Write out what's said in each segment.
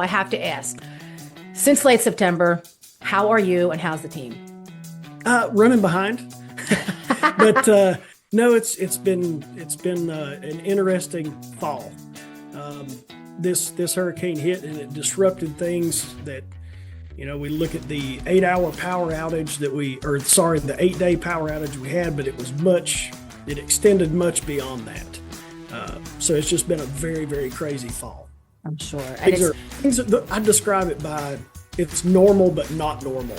I have to ask, since late September, how are you and how's the team? Running behind, but no, it's been an interesting fall. Um, this hurricane hit and it disrupted things that we look at the 8 hour power outage the 8 day power outage we had, but it extended much beyond that. So it's just been a very, very crazy fall. I'm sure. And Things it's are things are, I describe it by it's normal but not normal.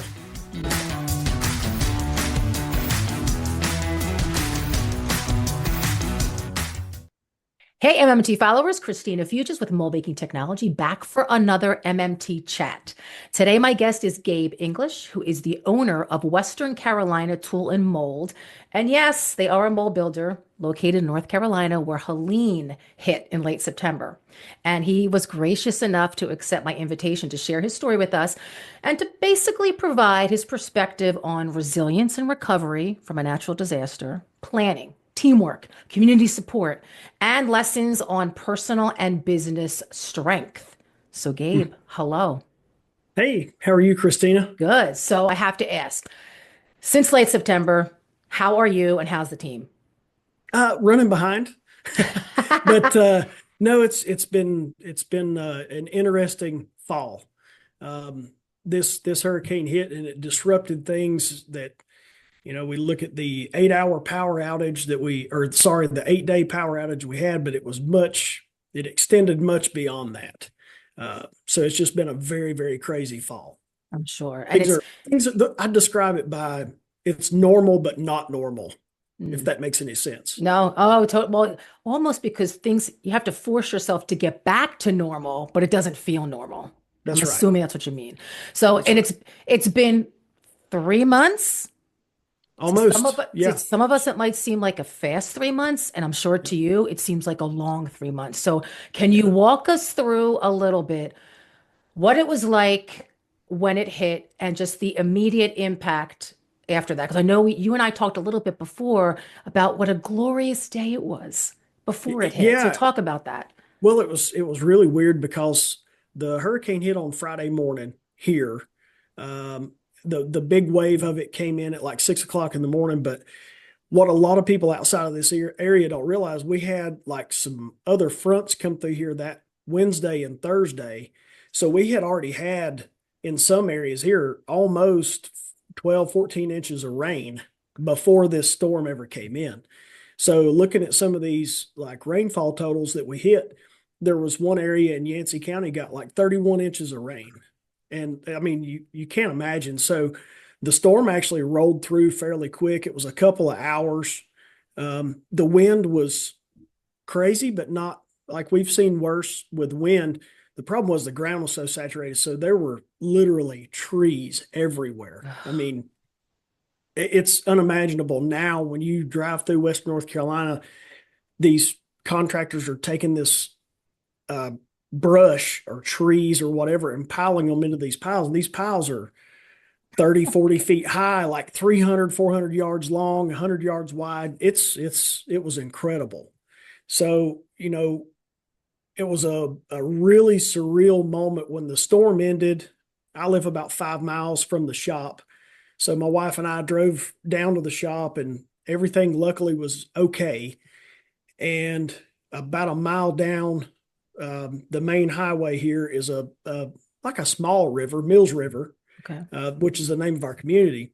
Hey, MMT followers, Christina Fuges with MoldMaking Technology back for another MMT chat. Today, my guest is Gabe English, who is the owner of Western Carolina Tool and Mold. And yes, they are a mold builder located in North Carolina where Helene hit in late September. And he was gracious enough to accept my invitation to share his story with us and to basically provide his perspective on resilience and recovery from a natural disaster, planning, teamwork, community support, and lessons on personal and business strength. So, Gabe, hello. Hey, how are you, Christina? Good. So, I have to ask, since late September, how are you and how's the team? Running behind, but no, it's been an interesting fall. This hurricane hit and it disrupted things that we look at the 8 hour power outage the 8 day power outage we had, but it extended much beyond that. So it's just been a very, very crazy fall. I'm sure. And Things it's are things are, I describe it by it's normal but not normal, if mm, that makes any sense. no, well, almost because things you have to force yourself to get back to normal, but it doesn't feel normal. I'm That's right. assuming that's what you mean. So, That's and right. it's been 3 months. Almost. To Yeah. some of us, it might seem like a fast 3 months, and I'm sure to you, it seems like a long 3 months. So, can you Yeah. walk us through a little bit what it was like when it hit and just the immediate impact after that? Because I know you and I talked a little bit before about what a glorious day it was before it hit. So, Yeah. talk about that. Well, it was really weird because the hurricane hit on Friday morning here. Um, the big wave of it came in at like 6 o'clock in the morning. But what a lot of people outside of this area don't realize, we had like some other fronts come through here that Wednesday and Thursday. So we had already had in some areas here almost 12, 14 inches of rain before this storm ever came in. So looking at some of these like rainfall totals that we hit, there was one area in Yancey County got like 31 inches of rain. And I mean, you can't imagine. So the storm actually rolled through fairly quick. It was a couple of hours. The wind was crazy, but not like we've seen worse with wind. The problem was the ground was so saturated. So there were literally trees everywhere. I mean, it's unimaginable now when you drive through West North Carolina. These contractors are taking this uh, brush or trees or whatever and piling them into these piles. And these piles are 30, 40 feet high, like 300, 400 yards long, 100 yards wide. It was incredible. So, it was a really surreal moment when the storm ended. I live about 5 miles from the shop. So my wife and I drove down to the shop and everything luckily was okay. And about a mile down the main highway here is a like a small river, Mills River, Okay. which is the name of our community.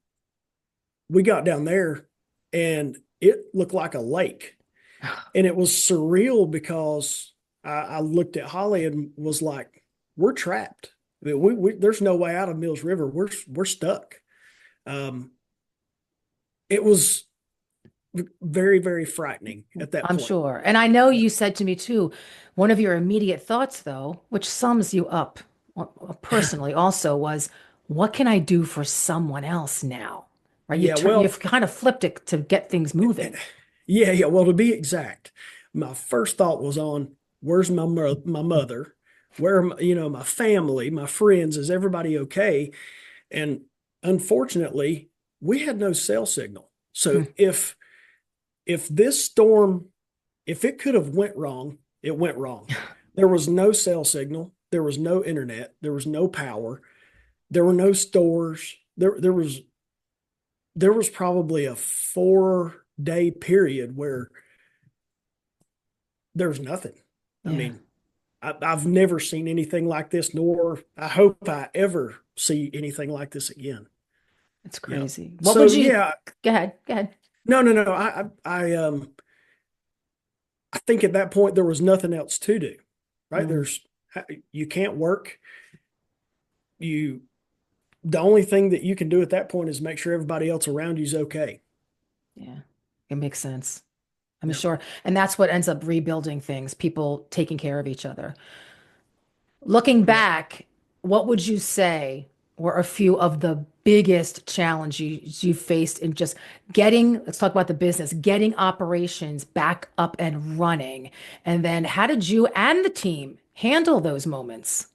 We got down there and it looked like a lake, and it was surreal because I looked at Holly and was like, "We're trapped. I mean, there's no way out of Mills River. We're stuck." Um, it was very, very frightening at that I'm point. sure. And I know you said to me too, one of your immediate thoughts, though, which sums you up personally also was, what can I do for someone else now? Right? Yeah, You've well, kind of flipped it to get things moving. yeah. Well, to be exact, my first thought was on where's my mother, where my family, my friends, is everybody okay? And unfortunately, we had no cell signal. So Hmm. if this storm, if it could have went wrong, it went wrong. There was no cell signal. There was no internet. There was no power. There were no stores. There was probably a 4 day period where there was nothing. I Yeah, mean, I've never seen anything like this, nor I hope I ever see anything like this again. it's Yeah. crazy. What So would you yeah, go ahead? Go ahead. no, no, no. I think at that point there was nothing else to do, right? Mm, You can't work. You The only thing that you can do at that point is make sure everybody else around you is okay. yeah, it makes sense. I'm Yeah. sure. And that's what ends up rebuilding things, people taking care of each other. Looking Yeah. back, what would you say were a few of the biggest challenges you faced in just getting, let's talk about the business, getting operations back up and running? And then how did you and the team handle those moments?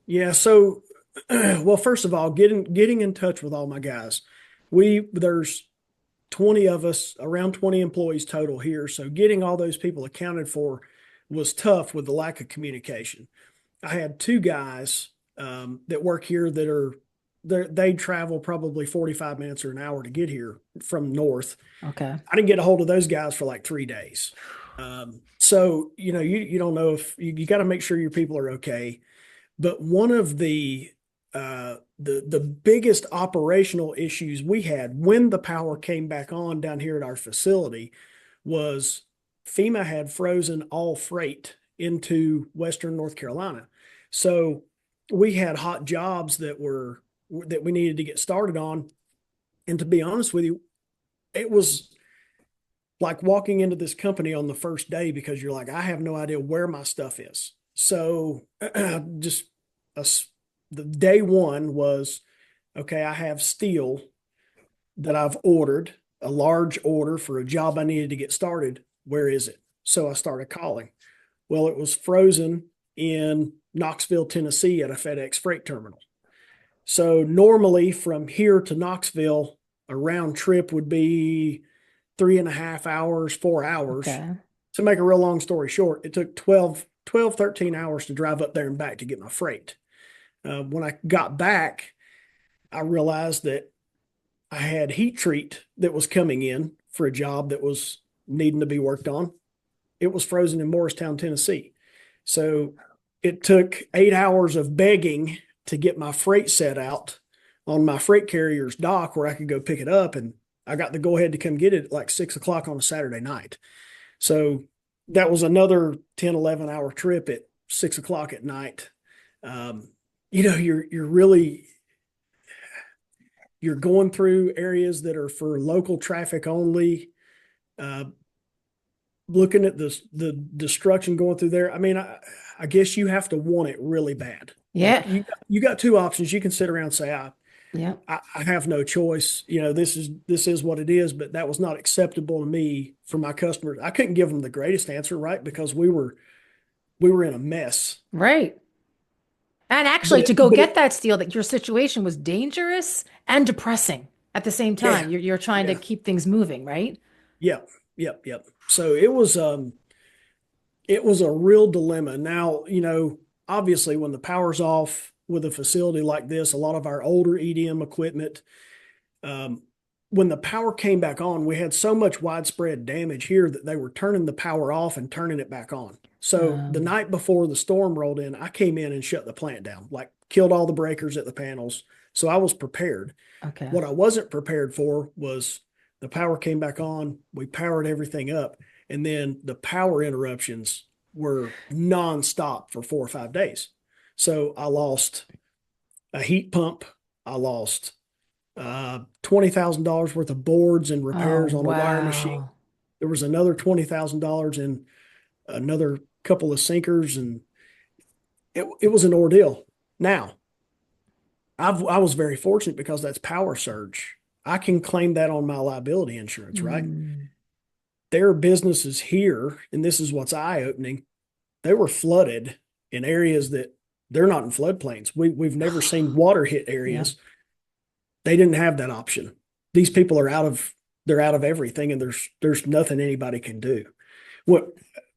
Yeah. So, well, first of all, getting in touch with all my guys. There's 20 of us, around 20 employees total here. So getting all those people accounted for was tough with the lack of communication. I had two guys that work here that they travel probably 45 minutes or an hour to get here from north. Okay. I didn't get a hold of those guys for like 3 days. So you don't know if you got to make sure your people are okay. But one of the biggest operational issues we had when the power came back on down here at our facility was FEMA had frozen all freight into Western North Carolina. So we had hot jobs that we needed to get started on. And to be honest with you, it was like walking into this company on the first day because you're like, I have no idea where my stuff is. So just a, the day one was, okay, I have steel that I've ordered, a large order for a job I needed to get started. Where is it? So I started calling. Well, it was frozen in Knoxville, Tennessee at a FedEx freight terminal. So normally from here to Knoxville, a round trip would be 3.5 hours, 4 hours. Okay. To make a real long story short, it took 13 hours to drive up there and back to get my freight. When I got back, I realized that I had heat treat that was coming in for a job that was needing to be worked on. It was frozen in Morristown, Tennessee. So it took 8 hours of begging to get my freight set out on my freight carrier's dock where I could go pick it up. And I got the go ahead to come get it at like 6 o'clock on a Saturday night. So that was another 10, 11 hour trip at 6 o'clock at night. Um, you're going through areas that are for local traffic only. Uh, Looking at the destruction going through there. I mean, I guess you have to want it really bad. Like Yeah. you got two options. You can sit around and say, Yeah. I have no choice. This is what it is, but that was not acceptable to me for my customers. I couldn't give them the greatest answer, right? Because we were in a mess. Right. And But actually, it, to go but get it, that steel, that your situation was dangerous and depressing at the same yeah, time. You're trying to yeah, keep things moving, right? yep, yep, yep. So it was a real dilemma. Now, obviously when the power's off with a facility like this, a lot of our older EDM equipment, um, when the power came back on, we had so much widespread damage here that they were turning the power off and turning it back on. So the Um, night before the storm rolled in, I came in and shut the plant down, like killed all the breakers at the panels. So I was prepared. okay. What I wasn't prepared for was the power came back on, we powered everything up, and then the power interruptions were nonstop for 4 or 5 days. So I lost a heat pump. I lost $20,000 worth of boards and Oh, repairs on a wire machine. wow. There was another $20,000 in another couple of sinkers, and it was an ordeal. Now, I was very fortunate because that's power surge. I can claim that on my liability insurance, right? Mm, Their businesses here, and this is what's eye opening, they were flooded in areas that they're not in floodplains. We've never seen water hit yeah. areas. They didn't have that option. These people they're out of everything, and there's nothing anybody can do. What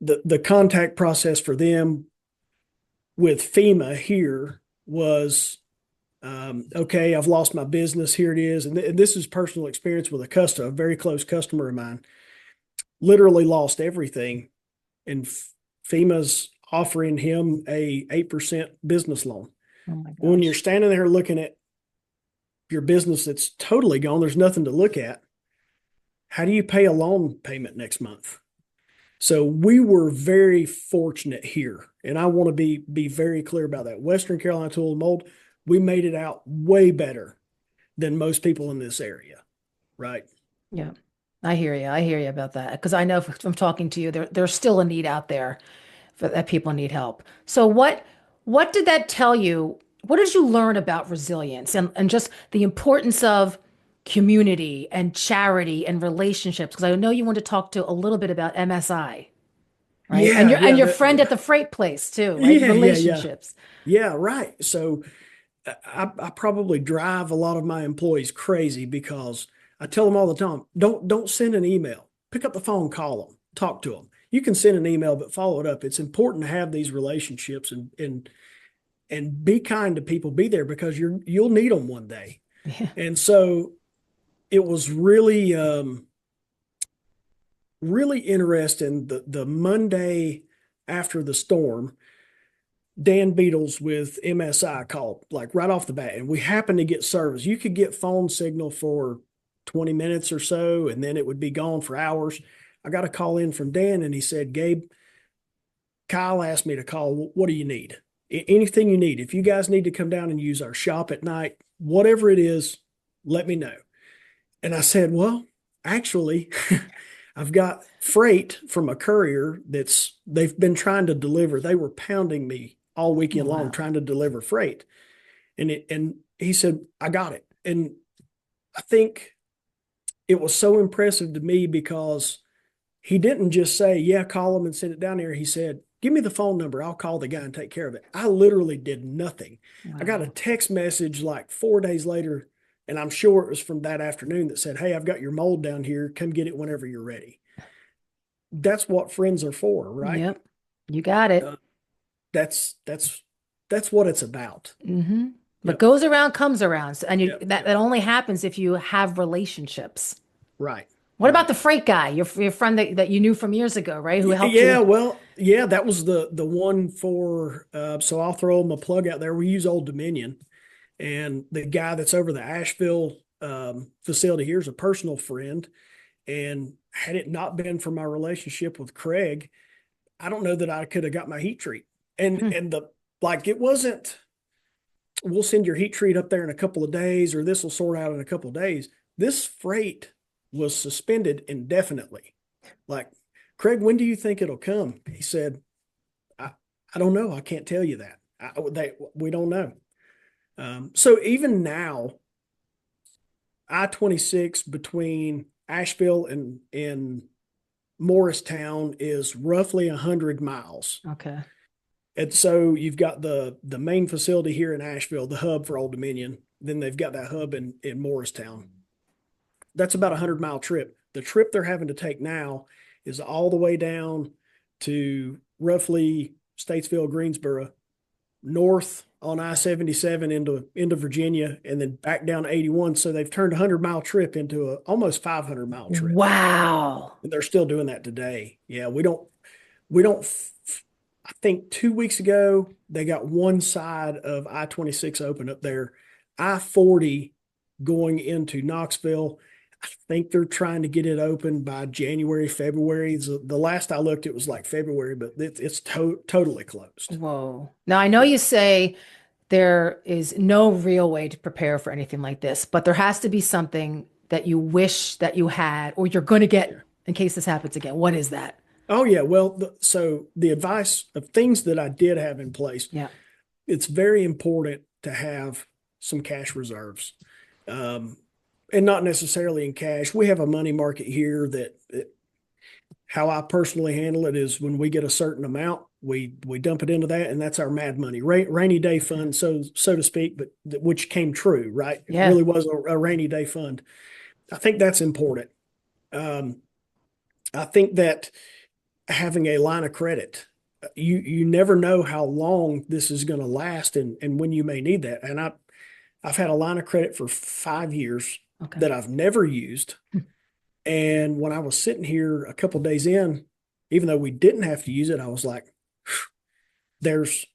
the contact process for them with FEMA here was okay, I've lost my business. Here it is. And this is personal experience with a very close customer of mine, literally lost everything. And FEMA's offering him a 8% business loan. Oh my When you're gosh. standing there looking at your business that's totally gone, there's nothing to look at. How do you pay a loan payment next month? So we were very fortunate here. And I want to be very clear about that. Western Carolina Tool and Mold, we made it out way better than most people in this area, right? Yeah. I hear you. I hear you about that because I know from talking to you, there's still a need out there for that people need help. So what did that tell you? What did you learn about resilience and just the importance of community and charity and relationships? Because I know you want to talk to a little bit about MSI, right? And Yeah, your yeah, friend at the freight place too, right? yeah. Relationships. Yeah, right. So I probably drive a lot of my employees crazy because I tell them all the time, don't send an email. Pick up the phone, call them, talk to them. You can send an email, but follow it up. It's important to have these relationships and be kind to people. Be there because you'll need them one day. Yeah. And so it was really really interesting. The Monday after the storm, Dan Beatles with MSI called like right off the bat, and we happened to get service. You could get phone signal for 20 minutes or so, and then it would be gone for hours. I got a call in from Dan, and he said, Gabe, Kyle asked me to call. What do you need? Anything you need. If you guys need to come down and use our shop at night, whatever it is, let me know. And I said, well, actually, I've got freight from a courier they've been trying to deliver. They were pounding me all weekend long Wow. trying to deliver freight. And he said, I got it. And I think it was so impressive to me because he didn't just say, yeah, call him and send it down here. He said, give me the phone number. I'll call the guy and take care of it. I literally did nothing. I got a Wow. text message like 4 days later, and I'm sure it was from that afternoon that said, hey, I've got your mold down here. Come get it whenever you're ready. That's what friends are for, right? Yep. You got it. Uh, that's what it's about. Hmm. What Yep. goes around comes around. And Yep. that Yep. only happens if you have relationships. Right. What about Right. the freight guy, your friend that you knew from years ago, right? Who helped Yeah, you? well, yeah, that was the one for so I'll throw him a plug out there. We use Old Dominion, and the guy that's over the Asheville facility here is a personal friend. And had it not been for my relationship with Craig, I don't know that I could have got my heat treat. And Hmm. and the like it wasn't, we'll send your heat treat up there in a couple of days, or this will sort out in a couple of days. This freight was suspended indefinitely. Like, Craig, when do you think it'll come? He said, I, I don't know. I can't tell you that. We don't know. So even now, I-26 between Asheville and Morristown is roughly 100 miles. Okay. And so you've got the main facility here in Asheville, the hub for Old Dominion. Then they've got that hub in Morristown. That's about a 100-mile trip. The trip they're having to take now is all the way down to roughly Statesville, Greensboro, north on I-77 into Virginia, and then back down to 81. So they've turned a 100-mile trip into a almost 500-mile trip. Wow. And they're still doing that today. Yeah, we don't. I think 2 weeks ago they got one side of I-26 open up there. I-40 going into Knoxville. I think they're trying to get it open by January, February. The last I looked, it was like February, but it's totally closed. Whoa. Now I know Yeah. you say there is no real way to prepare for anything like this, but there has to be something that you wish that you had or you're going to Yeah. get in case this happens again. What is that? Oh yeah. Well, so the advice of things that I did have in place, Yeah. it's very important to have some cash reserves. Um, and not necessarily in cash. We have a money market here that how I personally handle it is when we get a certain amount, we dump it into that, and that's our mad money, rainy day Okay. fund, so to speak, but which came true, right? It Yeah. really was a rainy day fund. I think that's important. Um, I think that having a line of credit. you never know how long this is going to last and when you may need that. And I've had a line of credit for 5 years Okay. that I've never used. And when I was sitting here a couple days in, even though we didn't have to use it, I was like, there's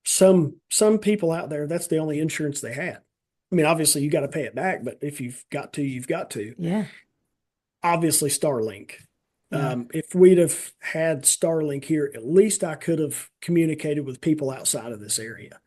some people out there that's the only insurance they had. I mean, obviously you got to pay it back, but if you've got to, you've got to. Yeah. Obviously, Starlink. Yeah. If we'd have had Starlink here, at least I could have communicated with people outside of this area,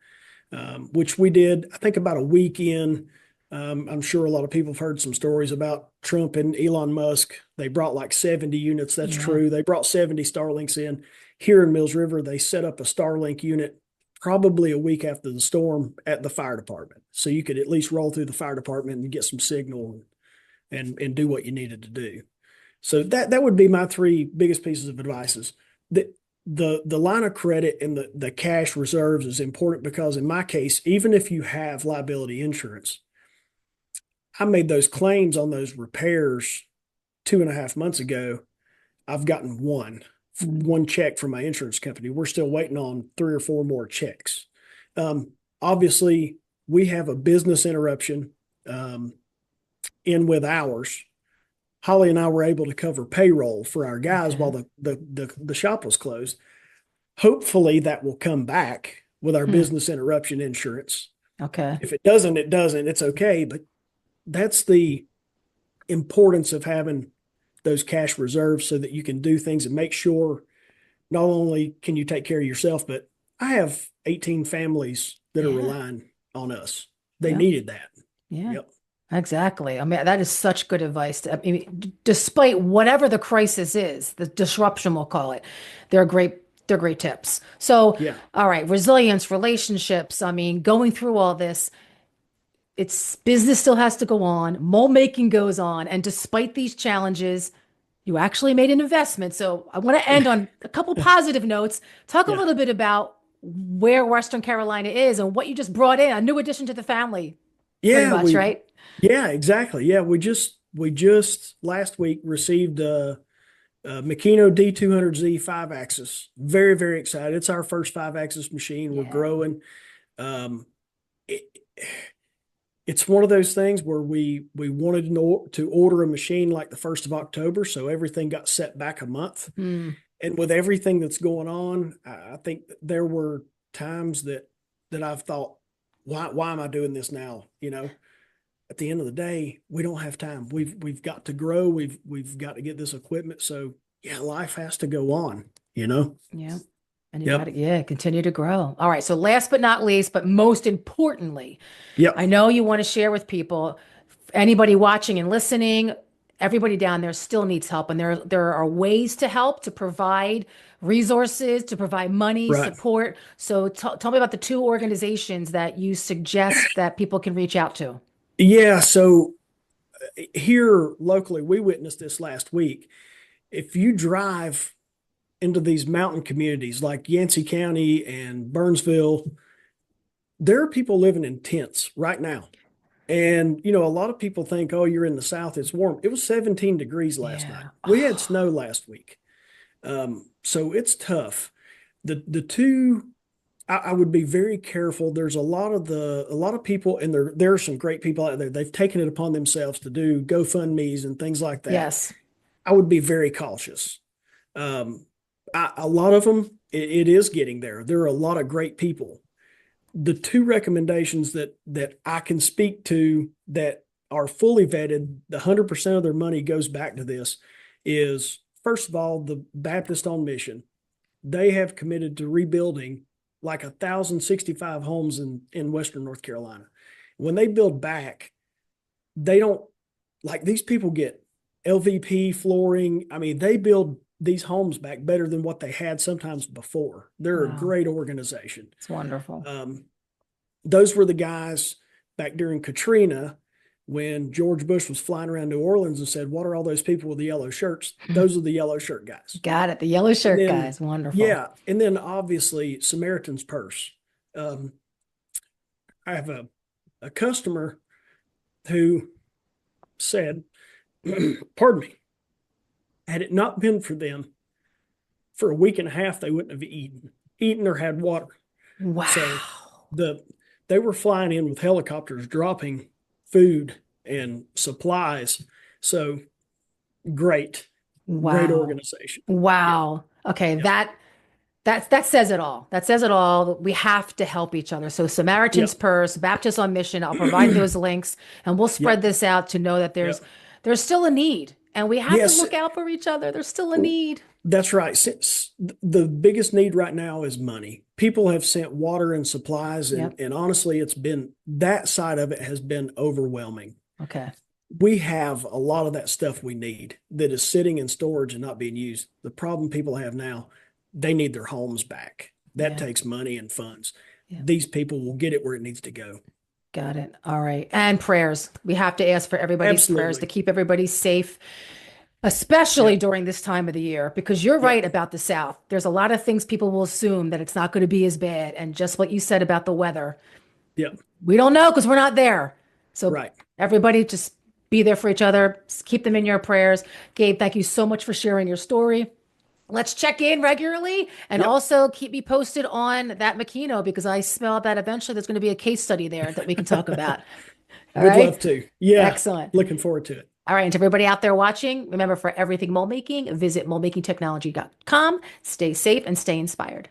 which we did, I think, about a week in. I'm sure a lot of people have heard some stories about Trump and Elon Musk. They brought like 70 units. That's Yeah. true. They brought 70 Starlinks in. Here in Mills River, they set up a Starlink unit probably a week after the storm at the fire department. So you could at least roll through the fire department and get some signal and do what you needed to do. So that would be my three biggest pieces of advice. The line of credit and the cash reserves is important because in my case, even if you have liability insurance, I made those claims on those repairs 2.5 months ago. I've gotten Mm. one check from my insurance company. We're still waiting on 3 or 4 more checks. Obviously, we have a business interruption in with ours. Holly and I were able to cover payroll for our guys while Okay. the shop was closed. Hopefully that will come back with our Hmm. business interruption insurance. Okay. If it doesn't, it doesn't. It's okay. But that's the importance of having those cash reserves so that you can do things and make sure not only can you take care of yourself, but I have 18 families that are Yeah. relying on us. They Yeah. needed that. Yeah. Yep. Exactly. I mean, that is such good advice. I mean, despite whatever the crisis is, the disruption we'll call it, they're great. They're great tips. So, Yeah. all right, resilience, relationships. I mean, going through all this, it's business still has to go on. Mold making goes on, and despite these challenges, you actually made an investment. So, I want to end on a couple positive notes. Talk a Yeah. little bit about where Western Carolina is and what you just brought in, a new addition to the family, pretty Yeah. much, right? Yeah, exactly. Yeah. We just last week received Makino D200Z 5 axis. Very, very excited. It's our first 5 axis machine. We're Yay. growing. Um, it, it's one of those things where we wanted to order a machine like the 1st of October, so everything got set back a month. Hmm. And with everything that's going on, I think there were times that I've thought, why am I doing this now? At the end of the day, we don't have time. We've got to grow. We've got to get this equipment. So yeah, life has to go on. Yeah. And you got Yep. to, yeah, continue to grow. All right. So last but not least, but most importantly, Yep. I know you want to share with people, anybody watching and listening, everybody down there still needs help. And there are ways to help, to provide resources, to provide money, Right. support. So tell me about the two organizations that you suggest that people can reach out to. Yeah. So here locally, we witnessed this last week. If you drive into these mountain communities like Yancey County and Burnsville, there are people living in tents right now. And, a lot of people think, oh, you're in the South, it's warm. It was 17 degrees last night. Yeah. We had Oh, snow last week. So it's tough. The two, I would be very careful. There's a lot of people, and there are some great people out there. They've taken it upon themselves to do GoFundMe's and things like that. yes. I would be very cautious. Um, a lot of them, it is getting there. There are a lot of great people. The two recommendations that I can speak to that are fully vetted, the 100% of their money goes back to this, is first of all, the Baptist on Mission. They have committed to rebuilding like 1,065 homes in Western North Carolina. When they build back, they don't, like, these people get LVP flooring. I mean, they build these homes back better than what they had sometimes before. They're a Wow. great organization. It's wonderful. Um, those were the guys back during Katrina when George Bush was flying around New Orleans and said, "What are all those people with the yellow shirts?" Those are the yellow shirt guys. Got it. The yellow And shirt then, guys. Wonderful. yeah, and then obviously Samaritan's Purse. Um, I have a customer who said, pardon me, had it not been for them, for a week and a half, they wouldn't have eaten or had water. So Wow. the they were flying in with helicopters, dropping food and supplies. So great, great Wow. organization. Yeah, Wow. Okay, yeah, that says it all. That says it all. We have to help each other. So yeah, Samaritan's Purse, Baptist on Mission, I'll provide those links and we'll yeah, spread this out to know that yeah. there's still a need and we have to Yes, look out for each other. There's still a need. that's right. Since the biggest need right now is money. People have sent water and supplies, Yep. and honestly, it's been that side of it has been overwhelming. Okay. We have a lot of that stuff we need that is sitting in storage and not being used. The problem people have now, they need their homes back. That Yeah. takes money and funds. Yeah. These people will get it where it needs to go. Got it. All right. And prayers. We have to ask for everybody's prayers to Absolutely. keep everybody safe, especially Yep. during this time of the year, because you're Yep. right about the South. There's a lot of things people will assume that it's not going to be as bad. And just what you said about the weather, Yep. we don't know because we're not there. So Right. everybody just be there for each other. Keep them in your prayers. Gabe, thank you so much for sharing your story. Let's check in regularly and Yep. also keep me posted on that Makino because I smell that eventually there's going to be a case study there that we can talk about. All Would right. love to. Yeah. Excellent. Looking forward to it. All right. And to everybody out there watching, remember for everything mold making, visit moldmakingtechnology.com. Stay safe and stay inspired.